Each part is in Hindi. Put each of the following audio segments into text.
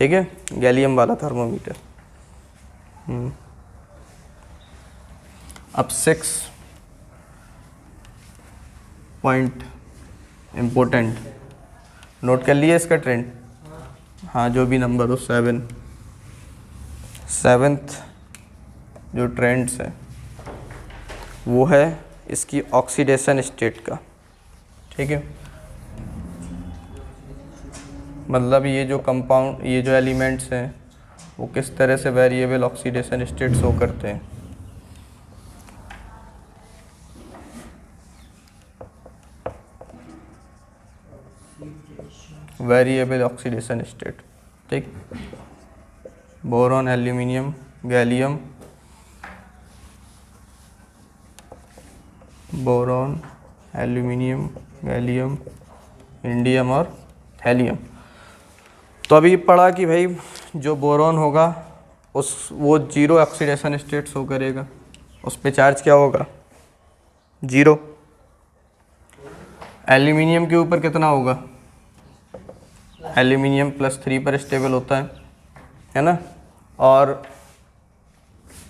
ठीक है, गैलियम वाला थर्मोमीटर। अब 6 पॉइंट इम्पोर्टेंट नोट कर लिए इसका ट्रेंड। हाँ, जो भी नंबर हो 7th जो ट्रेंड्स है वो है इसकी ऑक्सीडेशन स्टेट का। ठीक है, मतलब ये जो कंपाउंड, ये जो एलिमेंट्स हैं वो किस तरह से वेरिएबल ऑक्सीडेशन स्टेट शो करते हैं। वेरिएबल ऑक्सीडेशन स्टेट, ठीक। Boron, aluminium, gallium, boron, aluminium, gallium, indium और थैलियम। तो अभी पढ़ा कि भाई जो बोरॉन होगा वो 0 ऑक्सीडेशन स्टेट शो करेगा, उस पे चार्ज क्या होगा 0। एल्यूमिनियम के ऊपर कितना होगा, एल्यूमिनियम +3 पर स्टेबल होता है ना। और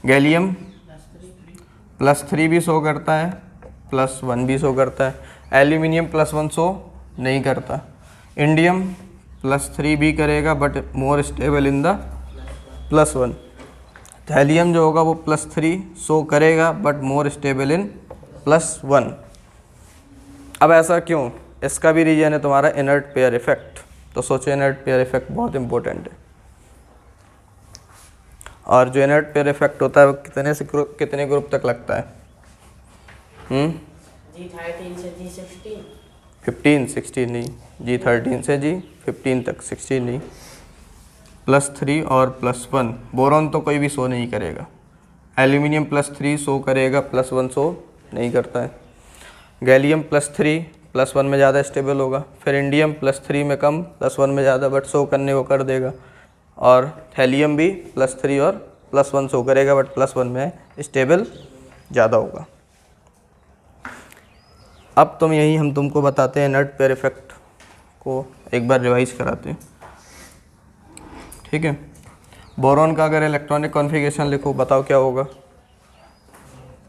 गैलियम +3 भी शो करता है, +1 भी शो करता है। एल्यूमिनियम +1 शो नहीं करता। इंडियम +3 भी करेगा but more stable in the +1। Thallium जो होगा वो +3 शो करेगा बट मोर स्टेबल इन +1। अब ऐसा क्यों, इसका भी रीजन है तुम्हारा इनर्ट पेयर इफेक्ट। तो सोचो इनर्ट पेयर इफेक्ट बहुत इंपॉर्टेंट है। और जो इनर्ट पेयर इफेक्ट होता है वो कितने से कितने ग्रुप तक लगता है? G13 से G16। 15, 16 नहीं, G13 से G15 तक, 16 नहीं। +3 और +1। बोरॉन तो कोई भी शो नहीं करेगा। एल्यूमिनियम +3 शो करेगा, +1 शो नहीं करता है। गैलियम +3 +1 में ज़्यादा स्टेबल होगा। फिर इंडियम +3 में कम, +1 में ज़्यादा, बट शो करने को कर देगा। और थैलियम भी +3 और +1 शो करेगा बट +1 में स्टेबल ज़्यादा होगा। अब हम तुमको बताते हैं इनर्ट पेयर इफेक्ट को एक बार रिवाइज कराते हैं। ठीक है, बोरॉन का अगर इलेक्ट्रॉनिक कॉन्फ़िगरेशन लिखो, बताओ क्या होगा?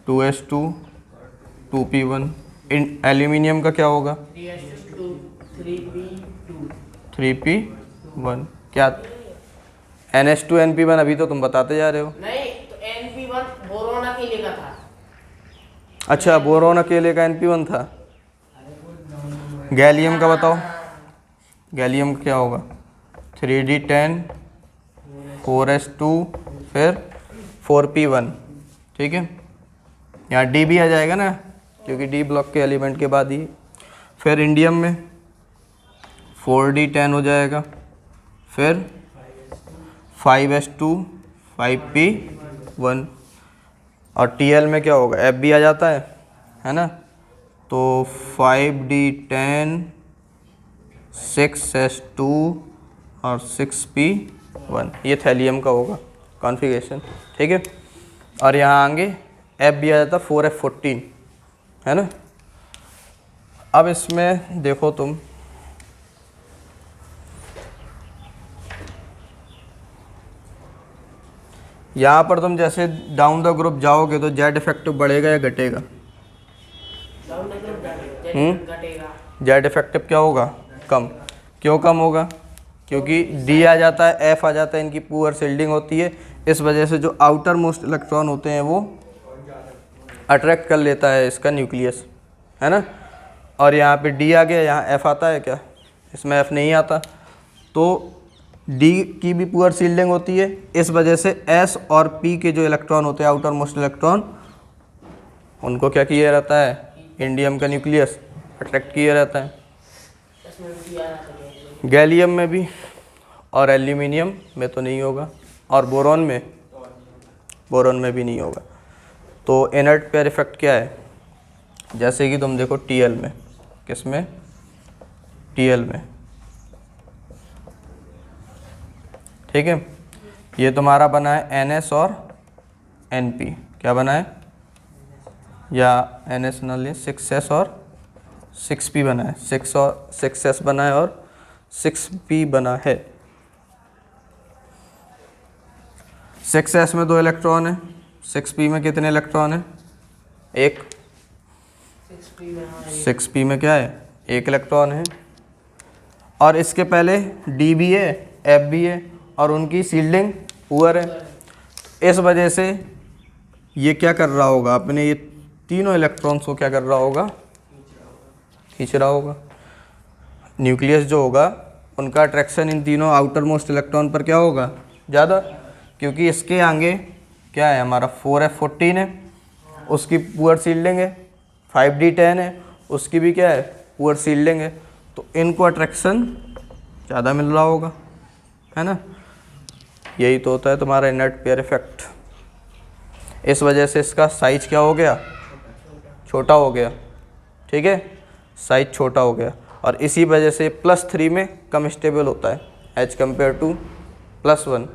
2s2 2p1। एल्यूमिनियम का क्या होगा? 3s2 3p2 3p1। क्या NH2 NP1? अभी तो तुम बताते जा रहे हो। नहीं, तो NP1 बोरॉन अकेले का था। अच्छा, बोरॉन अकेले का NP1 था। गैलियम का बताओ, गैलियम का क्या होगा? 3d10 4s2 फिर 4p1। ठीक है, यहाँ D भी आ जाएगा ना, क्योंकि D ब्लॉक के एलिमेंट के बाद ही। फिर इंडियम में 4d10 हो जाएगा, फिर 5s2 5p1। और Tl में क्या होगा? F भी आ जाता है ना। तो 5d10 6s2 और 6p1, ये थैलियम का होगा कॉन्फ़िगरेशन। ठीक है, और यहाँ आगे F भी आ जाता, 4f14, है ना। अब इसमें देखो तुम, यहाँ पर तुम जैसे डाउन द ग्रुप जाओगे तो जेड इफेक्टिव बढ़ेगा या घटेगा? जेड इफेक्टिव क्या होगा? कम। क्यों कम होगा? क्योंकि डी आ जाता है, एफ आ जाता है, इनकी पुअर शिल्डिंग होती है। इस वजह से जो आउटर मोस्ट इलेक्ट्रॉन होते हैं वो अट्रैक्ट कर लेता है इसका न्यूक्लियस, है ना। और यहाँ पे डी आ गया, यहाँ एफ आता है क्या? इसमें एफ नहीं आता। तो डी की भी पुअर शिल्डिंग होती है, इस वजह से एस और पी के जो इलेक्ट्रॉन होते हैं, आउटर मोस्ट इलेक्ट्रॉन, उनको क्या किया रहता है? इंडियम का न्यूक्लियस अट्रैक्ट किया रहता है। गैलियम में भी और एल्यूमिनियम में तो नहीं होगा, और बोरॉन में भी नहीं होगा। तो इनर्ट पेयर इफेक्ट क्या है? जैसे कि तुम देखो Tl में, किसमें? Tl में। ठीक है, ये तुम्हारा बना है NS और NP। क्या बना है? या NS न ले, 6s और 6p बना है। 6 और 6s बना है और 6p बना है। 6s में 2 इलेक्ट्रॉन है, 6p में कितने इलेक्ट्रॉन है? एक। 6p में, हाँ, 6p में क्या है? 1 इलेक्ट्रॉन है। और इसके पहले d भी है, f भी है, और उनकी सील्डिंग पुअर है। इस वजह से ये क्या कर रहा होगा? अपने ये तीनों इलेक्ट्रॉन्स को क्या कर रहा होगा? खींच रहा होगा। न्यूक्लियस जो होगा उनका अट्रैक्शन इन तीनों आउटर मोस्ट इलेक्ट्रॉन पर क्या होगा? ज़्यादा, क्योंकि इसके आगे क्या है हमारा 4f14 है, उसकी पुअर सील्डिंग है। 5d10 है, उसकी भी क्या है? पुअर सील्डिंग है। तो इनको अट्रैक्शन ज़्यादा मिल रहा होगा, है ना। यही तो होता है तुम्हारा इनर्ट पेयर इफेक्ट। इस वजह से इसका साइज क्या हो गया? छोटा हो गया। ठीक है, साइज छोटा हो गया। और इसी वजह से +3 में कम स्टेबल होता है एज कम्पेयर टू +1,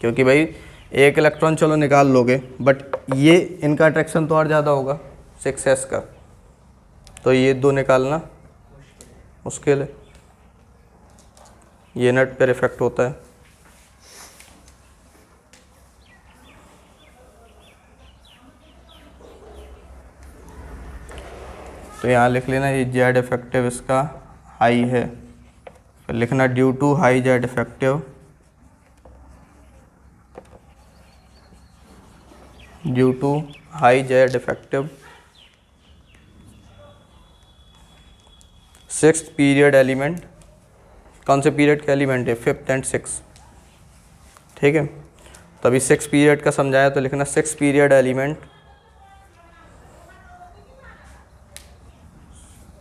क्योंकि भाई 1 इलेक्ट्रॉन चलो निकाल लोगे, बट ये इनका अट्रैक्शन तो और ज़्यादा होगा 6s का, तो ये 2 निकालना मुश्किल है। ये नट पेयर इफेक्ट होता है। तो यहाँ लिख लेना ये जेड इफेक्टिव इसका हाई है, फिर लिखना due to high Z effective, due to high Z effective 6th period element. कौन से पीरियड का एलिमेंट है? 5th and 6th। ठीक है, तो अभी 6 पीरियड का समझाया, तो लिखना 6 period element,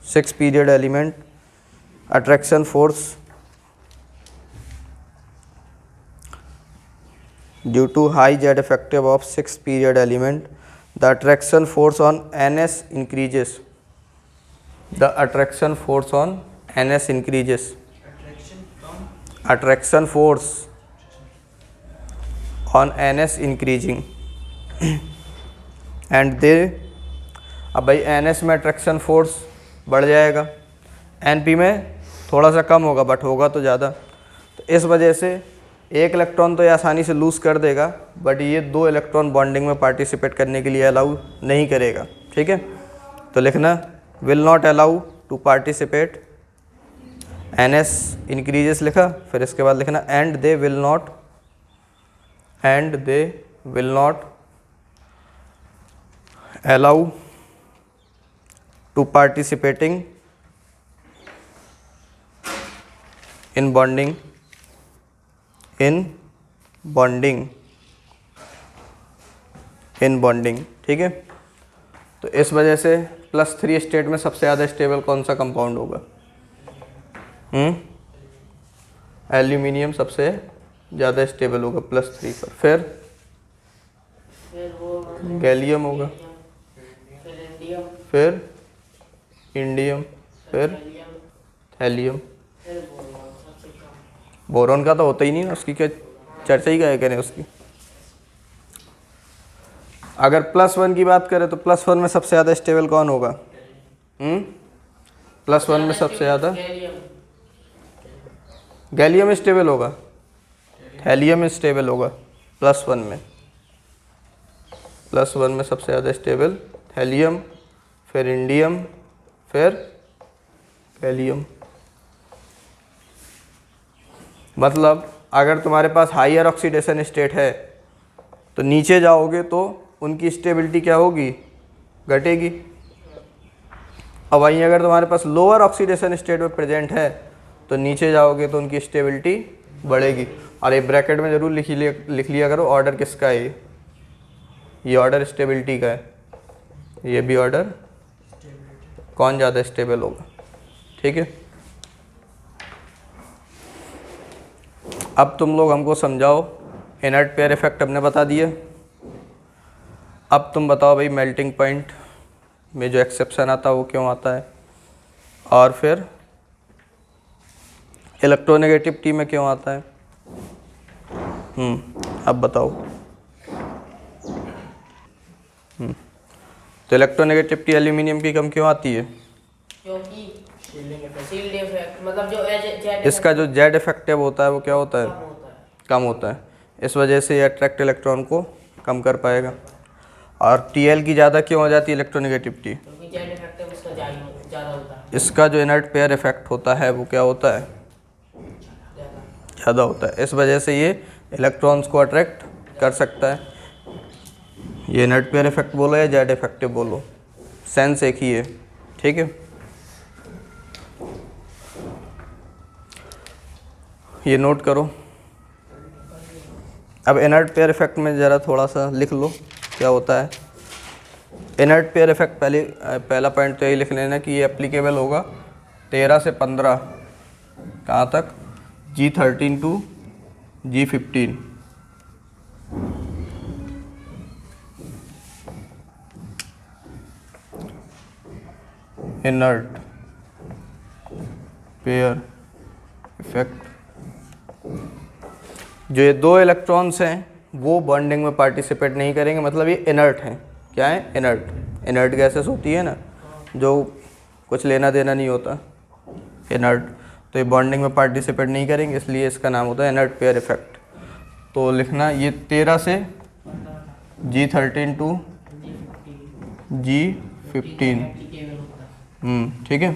6 period element attraction force due to high Z effective of 6 period element, the attraction force on ns increases, the attraction force on ns increases, attraction force on ns increasing and they, अब भाई ns में attraction force बढ़ जाएगा, np में थोड़ा सा कम होगा, बट होगा तो ज़्यादा। तो इस वजह से 1 इलेक्ट्रॉन तो ये आसानी से लूज़ कर देगा, बट ये 2 इलेक्ट्रॉन बॉन्डिंग में पार्टिसिपेट करने के लिए अलाउ नहीं करेगा। ठीक है, तो लिखना will not allow to participate, ns increases लिखा, फिर इसके बाद लिखना and they will not allow to participating in bonding, ठीक है। तो इस वजह से +3 स्टेट में सबसे ज़्यादा स्टेबल कौन सा कंपाउंड होगा? एल्यूमिनियम सबसे ज़्यादा स्टेबल होगा +3 पर, फिर वो गैलियम होगा, फिर इंडियम, फिर इंडियम, फिर थैलियम। फिर बोरॉन सबसे कम। बोरॉन का तो होता ही नहीं ना, उसकी क्या चर्चा ही क्या करें उसकी। अगर +1 की बात करें तो +1 में सबसे ज़्यादा स्टेबल कौन होगा? +1 में सबसे ज़्यादा गैलियम, गैलियम स्टेबल होगा, थैलियम स्टेबल होगा +1 में। +1 में सबसे ज़्यादा स्टेबल थैलियम, फिर इंडियम, फिर गैलियम। मतलब अगर तुम्हारे पास हाईयर ऑक्सीडेशन स्टेट है तो नीचे जाओगे तो उनकी स्टेबिलिटी क्या होगी? घटेगी। और वहीं अगर तुम्हारे पास लोअर ऑक्सीडेशन स्टेट में प्रेजेंट है तो नीचे जाओगे तो उनकी स्टेबिलिटी बढ़ेगी। और ये ब्रैकेट में ज़रूर लिख लिया करो ऑर्डर किसका है। ये ऑर्डर स्टेबिलिटी का है, ये भी ऑर्डर कौन ज़्यादा स्टेबल होगा। ठीक है, अब तुम लोग हमको समझाओ, इनर्ट पेयर इफेक्ट हमने बता दिया। अब तुम बताओ भाई मेल्टिंग पॉइंट में जो एक्सेप्शन आता है वो क्यों आता है, और फिर इलेक्ट्रोनेगेटिविटी में क्यों आता है। अब बताओ। तो इलेक्ट्रोनेगेटिविटी एल्यूमिनियम की कम क्यों आती है? क्योंकि शील्ड इफेक्ट, मतलब जो इसका जो जेड इफेक्टिव होता है वो क्या होता है? कम होता है। कम होता है। इस वजह से ये अट्रैक्ट इलेक्ट्रॉन को कम कर पाएगा। और Tl की ज़्यादा क्यों हो जाती है इलेक्ट्रोनेगेटिविटी? क्योंकि जेड इफेक्टिव उसका ज़्यादा होता है। इसका जो इनर्ट पेयर इफेक्ट होता है वो क्या होता है? ज़्यादा होता है। इस वजह से ये इलेक्ट्रॉन्स को अट्रैक्ट कर सकता है। ये इनर्ट पेयर इफेक्ट बोलो या जेड इफेक्टिव बोलो, सेंस एक ही है, ठीक है। ये नोट करो। अब इनर्ट पेयर इफेक्ट में ज़रा थोड़ा सा लिख लो क्या होता है। इनर्ट पेयर इफेक्ट पहला पॉइंट तो यही लिख लेना कि ये एप्लीकेबल होगा 13 से 15 कहाँ तक, G13 to G15। Inert pair effect, जो ये दो इलेक्ट्रॉन्स हैं वो बॉन्डिंग में पार्टिसिपेट नहीं करेंगे, मतलब ये इनर्ट हैं। क्या है? इनर्ट। इनर्ट गैसेस होती है ना जो कुछ लेना देना नहीं होता, इनर्ट, तो ये बॉन्डिंग में पार्टिसिपेट नहीं करेंगे, इसलिए इसका नाम होता है इनर्ट पेयर इफेक्ट। तो लिखना ये 13 से G13 टू G15, ठीक है।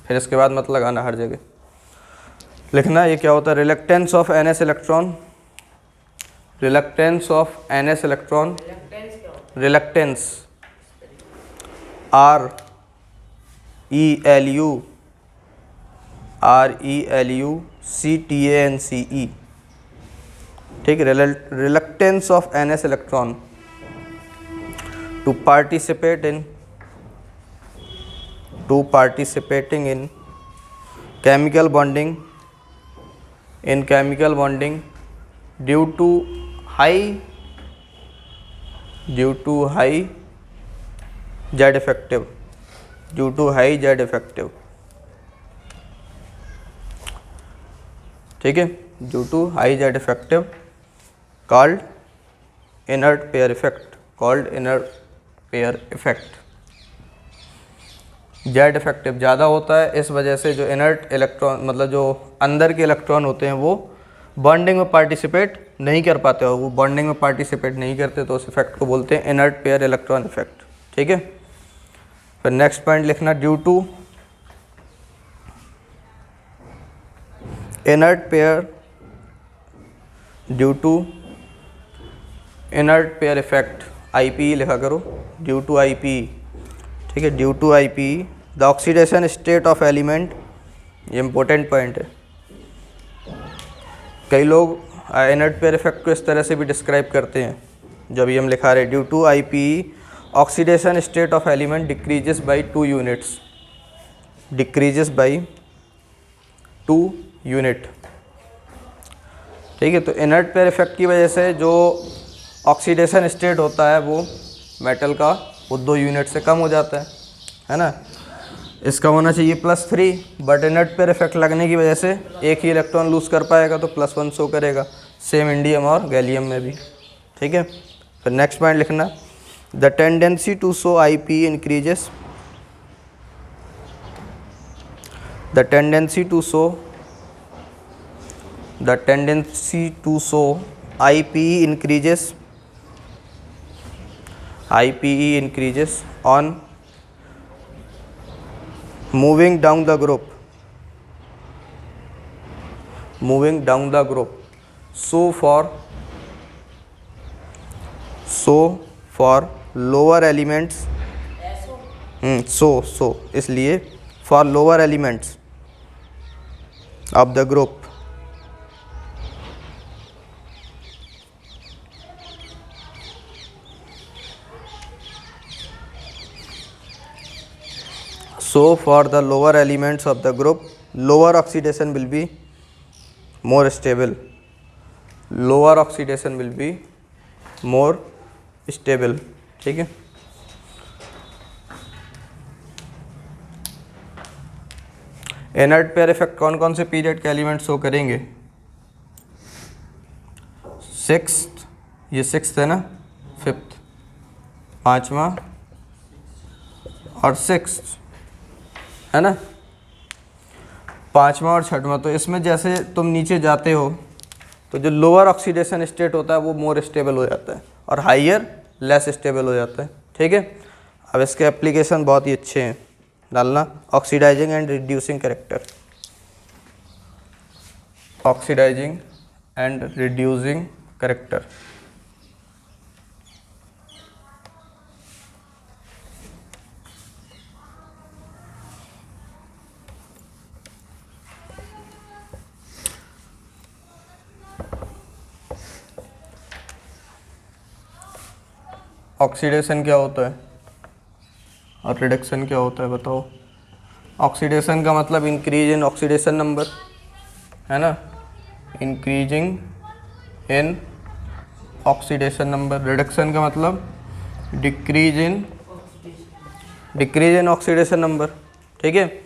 फिर इसके बाद मत लगाना हर जगह, लिखना ये क्या होता है, reluctance of NS electron, reluctance of NS electron, reluctance RELUCTANCE, ठीक। Reluctance of NS electron to participating in chemical bonding due to high Z effective, ठीक है, ड्यू टू हाई Z effective called inert pair effect, Z effective ज़्यादा होता है। इस वजह से जो इनर्ट इलेक्ट्रॉन, मतलब जो अंदर के इलेक्ट्रॉन होते हैं वो बॉन्डिंग में पार्टिसिपेट नहीं कर पाते, और वो बॉन्डिंग में पार्टिसिपेट नहीं करते तो उस इफेक्ट को बोलते हैं इनर्ट पेयर इलेक्ट्रॉन इफेक्ट, ठीक है। फिर नेक्स्ट पॉइंट लिखना, due to inert pair effect, IPE लिखा करो, ड्यू टू IPE, ठीक है। Due to IPE the oxidation state of element, ये इंपॉर्टेंट पॉइंट है। कई लोग इनर्ट पेयर इफेक्ट को इस तरह से भी डिस्क्राइब करते हैं, जब ये हम लिखा रहे due to IPE oxidation state of element decreases by 2 unit, ठीक है। तो इनर्ट पेयर इफेक्ट की वजह से जो ऑक्सीडेशन स्टेट होता है वो मेटल का वो 2 यूनिट से कम हो जाता है ना। इसका होना चाहिए +3, बट इनर्ट पेयर इफेक्ट लगने की वजह से एक ही इलेक्ट्रॉन लूज़ कर पाएगा तो +1 शो करेगा, सेम इंडियम और गैलियम में भी, ठीक है। फिर नेक्स्ट पॉइंट लिखना, the tendency to show IPE increases, the tendency to show IPE increases on moving down the group, so for lower elements, इसलिए for lower elements of the group, so for the lower elements of the group lower oxidation will be more stable, ठीक है। इनर्ट पेयर इफेक्ट कौन कौन से पीरियड के एलिमेंट शो करेंगे? 6th, ये 6th है ना, 5th, 5वां और 6th है ना, 5वां और 6वां। तो इसमें जैसे तुम नीचे जाते हो तो जो लोअर ऑक्सीडेशन स्टेट होता है वो मोर स्टेबल हो जाता है और हाइयर लेस स्टेबल हो जाता है। ठीक है, अब इसके एप्लीकेशन बहुत ही अच्छे हैं, डालना oxidising and reducing character, oxidising and reducing character. Oxidation क्या होता है और रिडक्शन क्या होता है बताओ। ऑक्सीडेशन का मतलब इंक्रीज इन ऑक्सीडेशन नंबर, है ना, increasing in oxidation number. Reduction का मतलब डिक्रीज इन ऑक्सीडेशन नंबर। ठीक है,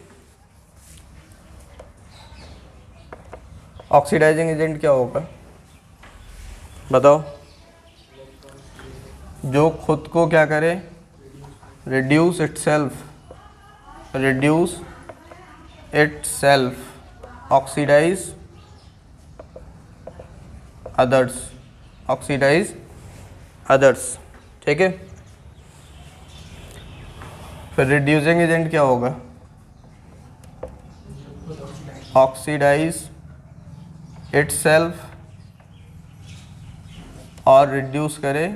ऑक्सीडाइजिंग एजेंट क्या होगा बताओ, जो खुद को क्या करे, रिड्यूस इटसेल्फ, ऑक्सीडाइज अदर्स। ठीक है, फिर रिड्यूसिंग एजेंट क्या होगा, ऑक्सीडाइज इटसेल्फ और रिड्यूस करे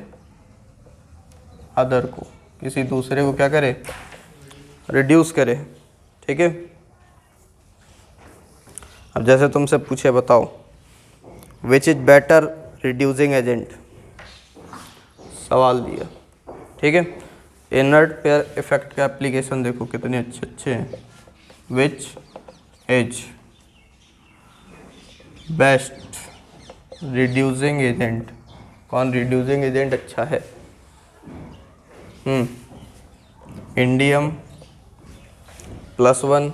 अदर को, किसी दूसरे को क्या करे, रिड्यूस करे। ठीक है, अब जैसे तुमसे पूछे बताओ which is better reducing agent, सवाल दिया। ठीक है, इनर्ट पेयर इफेक्ट का एप्लीकेशन देखो कितने अच्छे अच्छे हैं। Which is best reducing agent, कौन रिड्यूसिंग एजेंट अच्छा है, इंडियम +1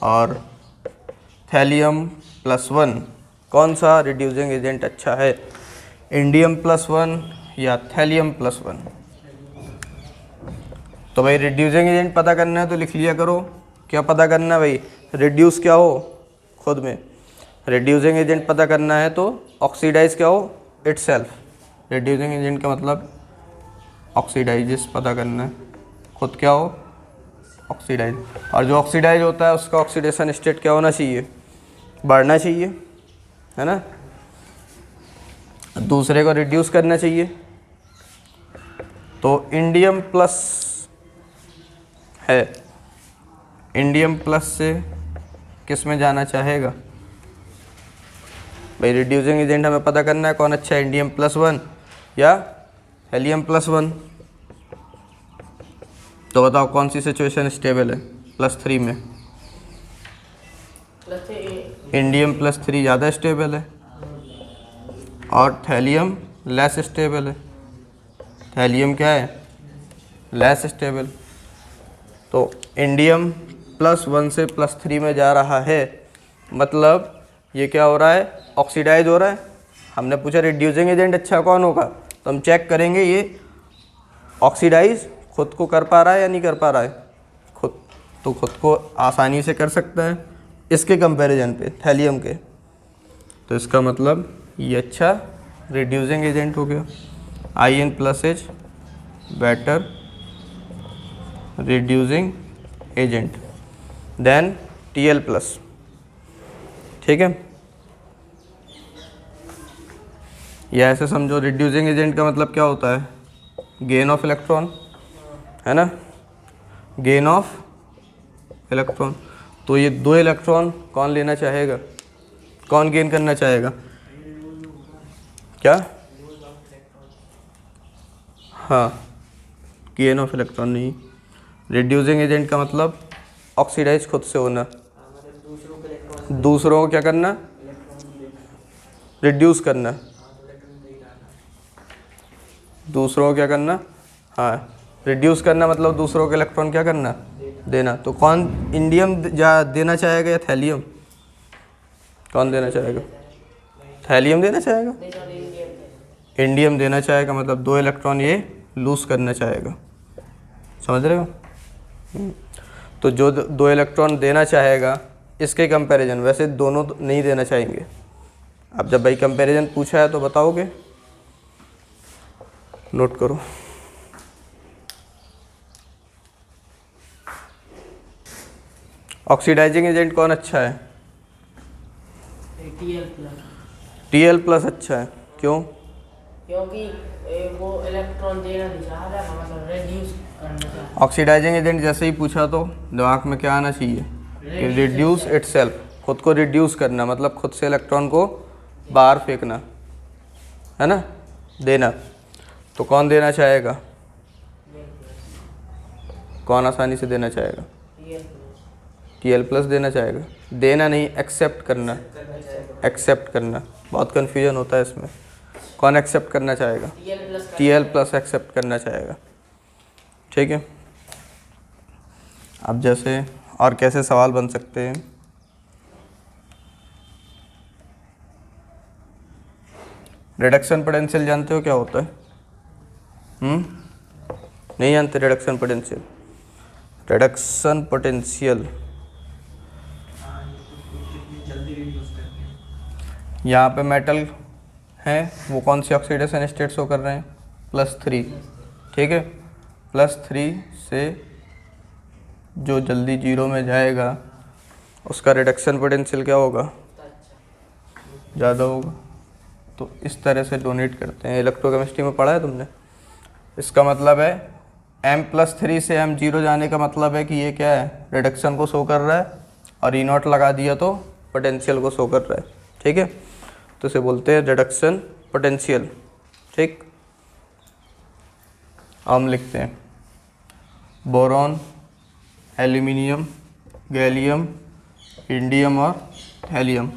और थैलियम +1, कौन सा रिड्यूसिंग एजेंट अच्छा है, इंडियम +1 या थैलियम +1। तो भाई रिड्यूसिंग एजेंट पता करना है तो लिख लिया करो, क्या पता करना है भाई, रिड्यूस क्या हो खुद में, रिड्यूसिंग एजेंट पता करना है तो ऑक्सीडाइज क्या हो, इटसेल्फ। रिड्यूसिंग एजेंट का मतलब ऑक्सीडाइजेस पता करना है, खुद क्या हो, ऑक्सीडाइज। और जो ऑक्सीडाइज होता है उसका ऑक्सीडेशन स्टेट क्या होना चाहिए, बढ़ना चाहिए, है ना, दूसरे को रिड्यूस करना चाहिए। तो इंडियम प्लस है, इंडियम प्लस से किस में जाना चाहेगा भाई, रिड्यूसिंग एजेंट हमें पता करना है कौन अच्छा है, इंडियम +1 या हेलियम +1। तो बताओ कौन सी सिचुएशन स्टेबल है, +3 में इंडियम +3 ज़्यादा स्टेबल है और थैलियम लेस स्टेबल है। थैलियम क्या है, लेस स्टेबल। तो इंडियम +1 से +3 में जा रहा है, मतलब ये क्या हो रहा है, ऑक्सीडाइज हो रहा है। हमने पूछा रिड्यूसिंग एजेंट अच्छा कौन होगा, तो हम चेक करेंगे ये ऑक्सीडाइज खुद को कर पा रहा है या नहीं कर पा रहा है, खुद तो खुद को आसानी से कर सकता है इसके कंपैरिजन पे थैलियम के। तो इसका मतलब ये अच्छा रिड्यूसिंग एजेंट हो गया। In+H better reducing agent than Tl+। ठीक है, या ऐसे समझो रिड्यूसिंग एजेंट का मतलब क्या होता है, गेन ऑफ इलेक्ट्रॉन, है ना, गेन ऑफ इलेक्ट्रॉन। तो ये 2 इलेक्ट्रॉन कौन लेना चाहेगा, कौन गेन करना चाहेगा, क्या, हाँ, गेन ऑफ इलेक्ट्रॉन नहीं। रिड्यूसिंग एजेंट का मतलब ऑक्सीडाइज खुद से होना, दूसरों को क्या करना, रिड्यूस करना, दूसरों को क्या करना, हाँ, रिड्यूस करना मतलब दूसरों के इलेक्ट्रॉन क्या करना, देना। तो कौन इंडियम देना चाहेगा या थैलियम, कौन देना चाहेगा, थैलियम देना चाहेगा, इंडियम देना चाहेगा, मतलब 2 इलेक्ट्रॉन ये लूज करना चाहेगा, समझ रहे हो। तो जो 2 इलेक्ट्रॉन देना चाहेगा इसके कंपैरिजन, वैसे दोनों नहीं देना चाहेंगे, अब जब भाई कंपैरिजन पूछा है तो बताओगे, नोट करो। ऑक्सीडाइजिंग एजेंट कौन अच्छा है? Tl+ अच्छा है, क्यों? क्योंकि वो इलेक्ट्रॉन देना नहीं चाह रहा, मतलब रिड्यूस करना चाह रहा। ऑक्सीडाइजिंग एजेंट जैसे ही पूछा तो दिमाग में क्या आना चाहिए कि रिड्यूस इटसेल्फ, खुद को रिड्यूस करना, मतलब खुद से इलेक्ट्रॉन को बाहर फेंकना, है ना, देना। तो कौन देना चाहेगा? कौन आसानी से देना चाहेगा? Tl+ देना चाहेगा। देना नहीं, एक्सेप्ट करना। एक्सेप्ट करना, बहुत कन्फ्यूजन होता है इसमें। कौन एक्सेप्ट करना चाहेगा? Tl+ एक्सेप्ट करना चाहेगा। ठीक है। अब जैसे और कैसे सवाल बन सकते हैं? रिडक्शन पोटेंशियल जानते हो क्या होता है? नहीं जानते रिडक्शन पोटेंशियल? रिडक्शन पोटेंशियल यहाँ पे मेटल है, वो कौन सी ऑक्सीडेशन स्टेट शो कर रहे हैं? +3। ठीक है, +3 से जो जल्दी 0 में जाएगा उसका रिडक्शन पोटेंशियल क्या होगा? ज़्यादा होगा। तो इस तरह से डोनेट करते हैं। इलेक्ट्रोकेमिस्ट्री में पढ़ा है तुमने? इसका मतलब है M+3 से M0 जाने का मतलब है कि ये क्या है? रिडक्शन को शो कर रहा है, और E0 लगा दिया तो पोटेंशियल को शो कर रहा है। ठीक है, तो इसे बोलते हैं रिडक्शन पोटेंशियल। ठीक, हम लिखते हैं बोरॉन, एल्यूमिनियम, गैलियम, इंडियम और हेलियम।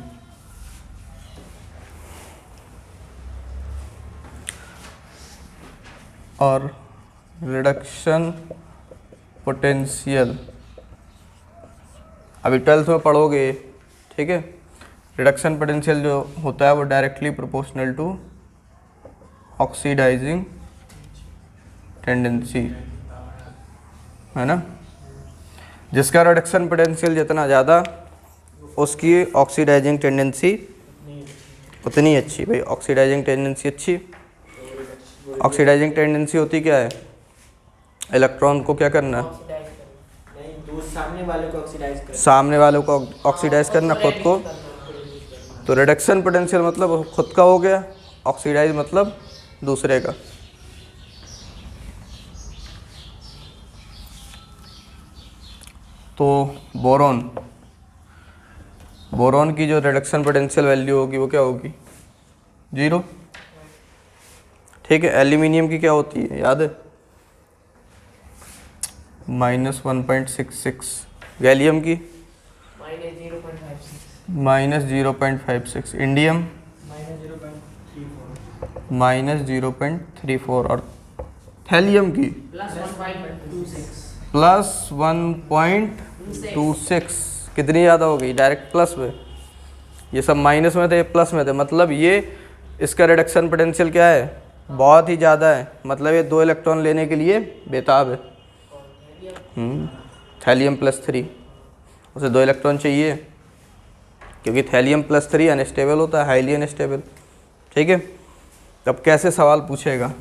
और रिडक्शन पोटेंशियल अभी 12th में पढ़ोगे। ठीक है, रिडक्शन पोटेंशियल जो होता है वो directly proportional to oxidising tendency, है ना। जिसका रिडक्शन पोटेंशियल जितना ज़्यादा उसकी ऑक्सीडाइजिंग टेंडेंसी उतनी अच्छी। भाई ऑक्सीडाइजिंग टेंडेंसी अच्छी, ऑक्सीडाइजिंग टेंडेंसी होती क्या है? इलेक्ट्रॉन को क्या करना? सामने वाले को ऑक्सीडाइज करना, खुद को। तो रिडक्शन पोटेंशियल मतलब खुद का हो गया, ऑक्सीडाइज मतलब दूसरे का। तो बोरॉन की जो रिडक्शन पोटेंशियल वैल्यू होगी वो क्या होगी? 0। ठीक है, एल्यूमिनियम की क्या होती है याद है? -1.66। गैलियम की -0.56। इंडियम -0.34। और थैलियम की +1.26। कितनी ज़्यादा हो गई? डायरेक्ट प्लस में। ये सब माइनस में थे, प्लस में थे, मतलब ये इसका रिडक्शन पोटेंशियल क्या है? बहुत ही ज़्यादा है। मतलब ये 2 इलेक्ट्रॉन लेने के लिए बेताब है। थैलियम +3, उसे 2 इलेक्ट्रॉन चाहिए, क्योंकि थैलियम +3 अनस्टेबल होता है, हाईली अनस्टेबल। ठीक है, तब कैसे सवाल पूछेगा?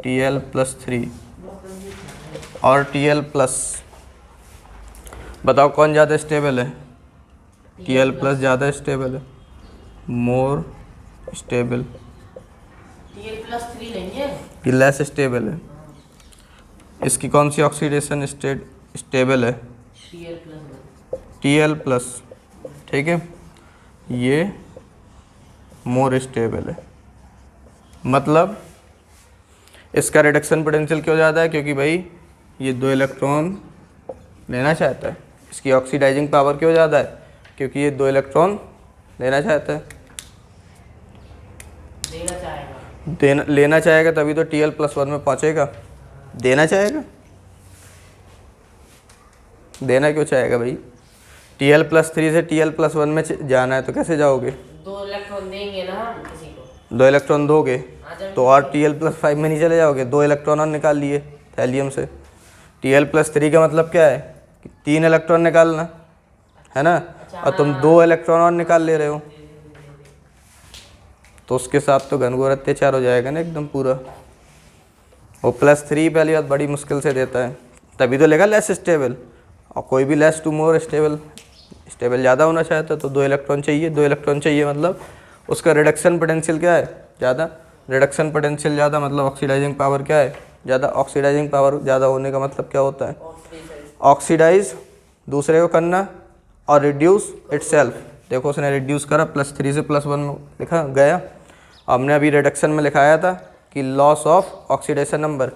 Tl+3 और Tl+, बताओ कौन ज़्यादा स्टेबल है? Tl+ ज़्यादा स्टेबल है, मोर स्टेबल। Tl+3 लेंगे, ये लेस स्टेबल है। इसकी कौन सी ऑक्सीडेशन स्टेट स्टेबल है? Tl+। ठीक है, ये मोर स्टेबल है। मतलब इसका रिडक्शन पोटेंशियल क्यों ज़्यादा है? क्योंकि भाई ये 2 इलेक्ट्रॉन लेना चाहता है। इसकी ऑक्सीडाइजिंग पावर क्यों ज़्यादा है? क्योंकि ये 2 इलेक्ट्रॉन लेना चाहता है। लेना चाहेगा तभी तो Tl+1 में पहुँचेगा। देना चाहेगा? देना क्यों चाहेगा भाई? Tl+3 से Tl+1 में जाना है तो कैसे जाओगे? 2 इलेक्ट्रॉन देंगे ना हम किसी को। 2 इलेक्ट्रॉन दोगे तो और Tl+5 में नहीं चले जाओगे? 2 इलेक्ट्रॉन और निकाल लिए थैलियम से। Tl+3 का मतलब क्या है? कि 3 इलेक्ट्रॉन निकालना, है ना। और तुम 2 इलेक्ट्रॉन और निकाल ले रहे हो। तो उसके साथ तो घनघोर अत्याचार हो जाएगा ना एकदम पूरा। वो +3 पहली बात बड़ी मुश्किल से देता है, तभी तो लेगा लेस स्टेबल। और कोई भी less to more stable, stable ज़्यादा होना चाहता है तो 2 इलेक्ट्रॉन चाहिए। 2 इलेक्ट्रॉन चाहिए मतलब उसका रिडक्शन पोटेंशियल क्या है, ज़्यादा। रिडक्शन पोटेंशियल ज़्यादा मतलब ऑक्सीडाइजिंग पावर क्या है, ज़्यादा। ऑक्सीडाइजिंग पावर ज़्यादा होने का मतलब क्या होता है, ऑक्सीडाइज दूसरे को करना और रिड्यूस इटसेल्फ। देखो उसने रिड्यूस करा, +3 से +1 में लिखा गया। हमने अभी रिडक्शन में लिखाया था कि लॉस ऑफ ऑक्सीडेशन नंबर,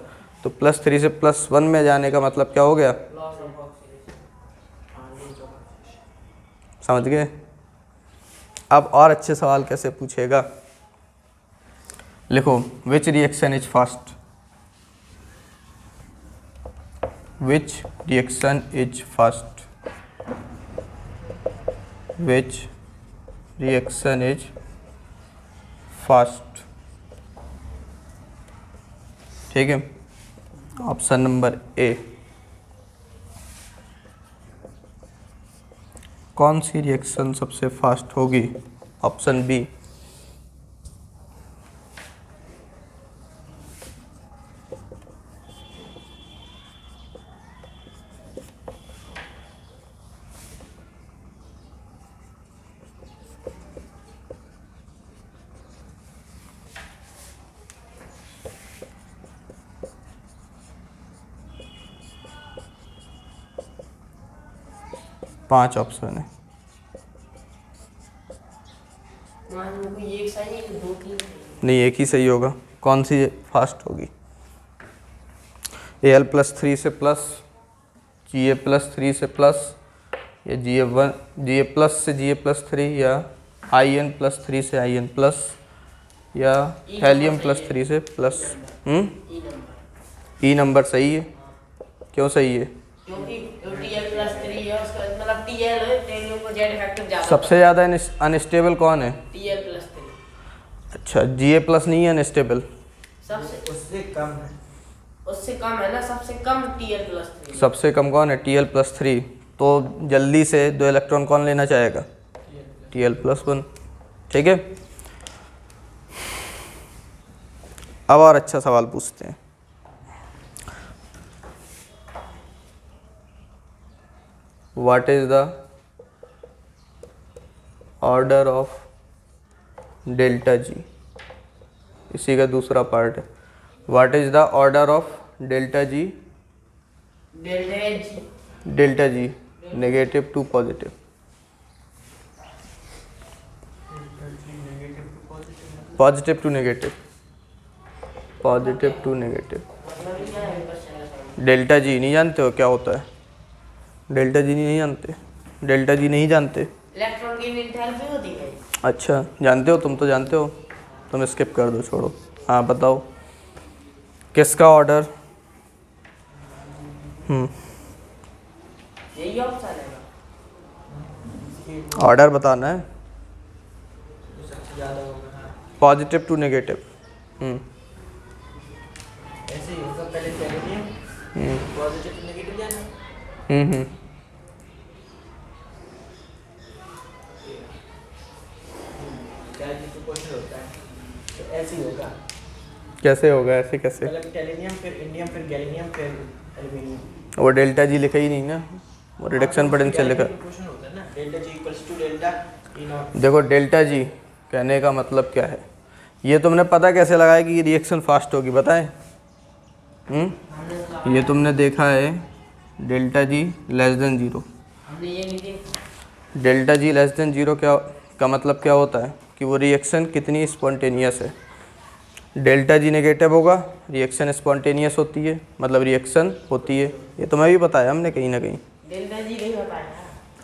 तो +3 से +1 में जाने का मतलब क्या हो गया, समझ गए। अब और अच्छे सवाल कैसे पूछेगा, लिखो which reaction is fast, which reaction is fast, which reaction is fast. ठीक है, ऑप्शन नंबर ए। कौन सी रिएक्शन सबसे फास्ट होगी, ऑप्शन बी। पांच ऑप्शन है, एक सही है, 2-3 नहीं एक ही सही होगा। कौन सी फास्ट होगी, Al+3 से प्लस, Ga+3 से प्लस, या Ga+ से Ga+3, या In+3 से In+, या Helium+3 से प्लस। ई नंबर सही है, क्यों सही है, क्योंकि Tl+3 है, उसका मतलब Tl है, टेनियम को जेड इफेक्टिव ज्यादा। सबसे ज़्यादा अनस्टेबल कौन है, Tl+3 अच्छा Ga+ नहीं है अनस्टेबल, सबसे उससे कम है, उससे कम है ना, सबसे कम Tl+3। सबसे कम कौन है, Tl+3। तो जल्दी से 2 इलेक्ट्रॉन कौन लेना चाहेगा, Tl+1। ठीक है, अब और अच्छा सवाल पूछते हैं। What is the order of delta G, इसी का दूसरा पार्ट है। What is the order of delta G, delta G negative to positive, positive to negative, positive to negative. Delta G नहीं जानते हो क्या होता है, डेल्टा जी नहीं जानते, डेल्टा जी नहीं जानते। इलेक्ट्रॉन की एंथैल्पी होती है। अच्छा जानते हो, तुम तो जानते हो, तुम स्किप कर दो, छोड़ो। हाँ बताओ किसका ऑर्डर, यही ऑप्शन है, ऑर्डर बताना है, जो सबसे ज़्यादा होगा। हाँ, पॉजिटिव टू नेगेटिव। ऐसे ही होगा, पहले सेलेनियम पॉजिटिव टू नेगेटिव जाना। क्या जिसको क्वेश्चन होता है तो ऐसे ही होगा, कैसे होगा, ऐसे कैसे, पहले टेलिनियम, फिर इंडियम, फिर गैलीनियम, फिर एल्यूमिनियम। वो डेल्टा जी लिखा ही नहीं ना, वो रिडक्शन पोटेंशियल लिखा। क्वेश्चन होता है ना, delta G equals to delta E not. देखो डेल्टा जी कहने का मतलब क्या है, ये तुमने पता कैसे लगाया कि ये रिएक्शन फास्ट होगी, बताएं। ये तुमने देखा है डेल्टा जी लेस देन 0, हमने ये नहीं देखा। डेल्टा जी लेस देन 0 क्या का मतलब क्या होता है कि वो रिएक्शन कितनी स्पॉन्टेनियस है। डेल्टा जी नेगेटिव होगा, रिएक्शन स्पॉन्टेनियस होती है, मतलब रिएक्शन होती है। ये तुम्हें भी बताया हमने कहीं ना कहीं, डेल्टा जी नहीं बताया,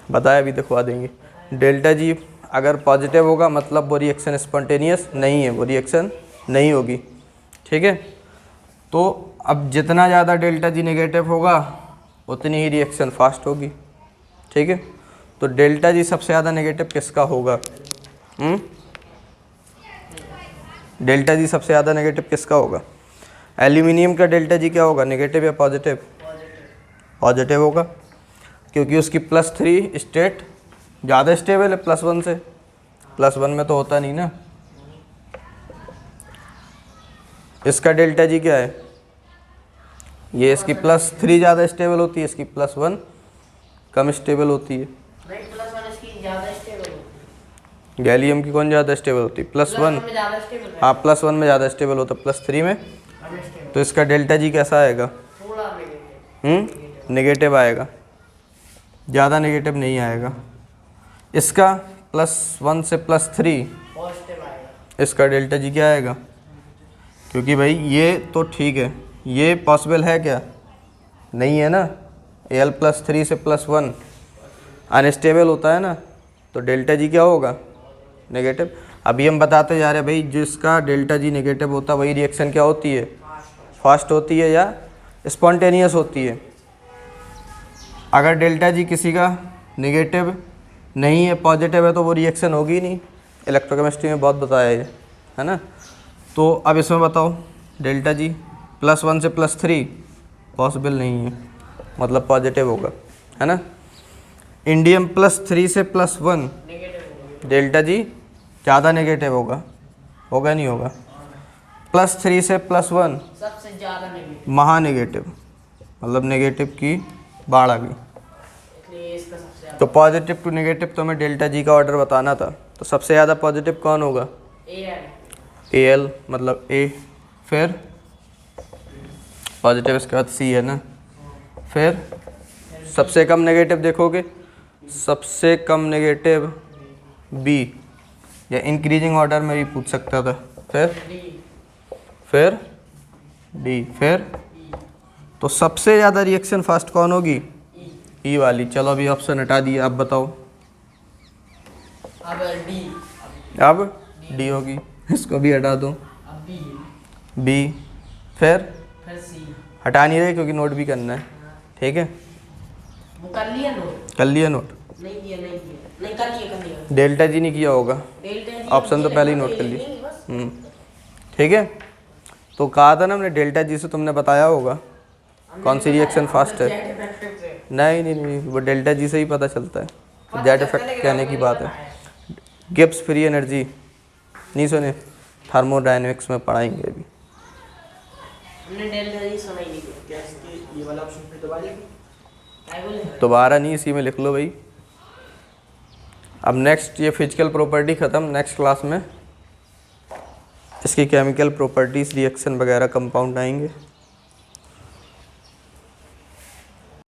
बताया, भी दिखवा देंगे। डेल्टा जी अगर पॉजिटिव होगा मतलब वो रिएक्शन स्पॉन्टेनियस नहीं है, वो रिएक्शन नहीं होगी। ठीक है, तो अब जितना ज़्यादा डेल्टा जी नेगेटिव होगा उतनी ही रिएक्शन फास्ट होगी। ठीक है, तो डेल्टा जी सबसे ज़्यादा नेगेटिव किसका होगा, डेल्टा जी सबसे ज़्यादा नेगेटिव किसका होगा। एल्यूमिनियम का डेल्टा जी क्या होगा, नेगेटिव या पॉजिटिव, पॉजिटिव होगा, क्योंकि उसकी +3 स्टेट ज़्यादा स्टेबल है +1 से। +1 में तो होता नहीं ना, इसका डेल्टा जी क्या है? ये इसकी +3 ज़्यादा स्टेबल होती है, इसकी +1 कम स्टेबल होती है। नहीं +1 इसकी ज़्यादा स्टेबल होती गैलियम की कौन ज़्यादा स्टेबल होती है? +1। में ज़्यादा स्टेबल है। हाँ, +1 में ज़्यादा स्टेबल होता है, +3 में। अनस्टेबल तो इसका डेल्टा जी कैसा आएगा? थोड़ा नेगेटिव। नेगेटिव आएगा, ज़्यादा नेगेटिव नहीं आएगा। इसका +1 से +3, पॉजिटिव आएगा। इसका डेल्टा जी क्या आएगा? क्योंकि भाई ये तो ठीक है, ये पॉसिबल है क्या? नहीं है ना। Al+3 से +1 अनस्टेबल होता है ना, तो डेल्टा जी क्या होगा? नेगेटिव। अभी हम बताते जा रहे हैं भाई, जिसका डेल्टा जी नेगेटिव होता है वही रिएक्शन क्या होती है? फास्ट होती है या स्पॉन्टेनियस होती है। अगर डेल्टा जी किसी का नेगेटिव नहीं है, पॉजिटिव है, तो वो रिएक्शन होगी ही नहीं। इलेक्ट्रोकेमिस्ट्री में बहुत बताया है ना। तो अब इसमें बताओ, डेल्टा जी +1 से +3 पॉसिबल नहीं है, मतलब पॉजिटिव होगा, है ना। इंडियम +3 से +1 नेगेटिव होगा। डेल्टा जी ज़्यादा नेगेटिव होगा, होगा नहीं होगा? +3 से +1 सबसे ज़्यादा नेगेटिव, महा नेगेटिव, मतलब नेगेटिव की बाढ़ आ गई। इसलिए इसका सबसे ज़्यादा तो पॉजिटिव टू नेगेटिव तो हमें डेल्टा जी का ऑर्डर बताना था। तो सबसे ज़्यादा पॉजिटिव कौन होगा? Al। Al, मतलब A। फिर पॉजिटिव, इसके बाद C है ना। फिर सबसे कम नेगेटिव देखोगे, सबसे कम नेगेटिव B, या इंक्रीजिंग ऑर्डर में भी पूछ सकता था। फिर D, फिर तो सबसे ज़्यादा रिएक्शन फास्ट कौन होगी? E वाली। चलो अभी ऑप्शन हटा दिए, अब बताओ। अब D, अब D होगी, इसको भी हटा दो। अब B, B, फिर C। हटा नहीं रहे क्योंकि नोट भी करना है, ठीक है। वो कर लिया नोट? कर लिया नोट? नहीं किया, नहीं किया, नहीं कर लिया। डेल्टा जी नहीं किया होगा, डेल्टा जी ऑप्शन तो पहले ही नोट कर लिए। ठीक है। तो कहा था ना हमने, डेल्टा जी से तुमने बताया होगा कौन सी रिएक्शन फास्ट है। नहीं नहीं नहीं, वो डेल्टा जी से ही पता चलता है। जेड इफेक्ट कहने की बात है। गिब्स फ्री एनर्जी नहीं सुने? थर्मोडायनेमिक्स में पढ़ाएंगे अभी। हमने डेल्टा जी सुना ही नहीं। क्या इसकी ये वाला ऑप्शन फिर दोबारा लिखूं? क्या बोले? दोबारा नहीं, इसी में लिख लो भाई। अब नेक्स्ट ये फिजिकल प्रॉपर्टी ख़त्म, नेक्स्ट क्लास में इसकी केमिकल प्रॉपर्टीज़, रिएक्शन वगैरह, कंपाउंड आएंगे।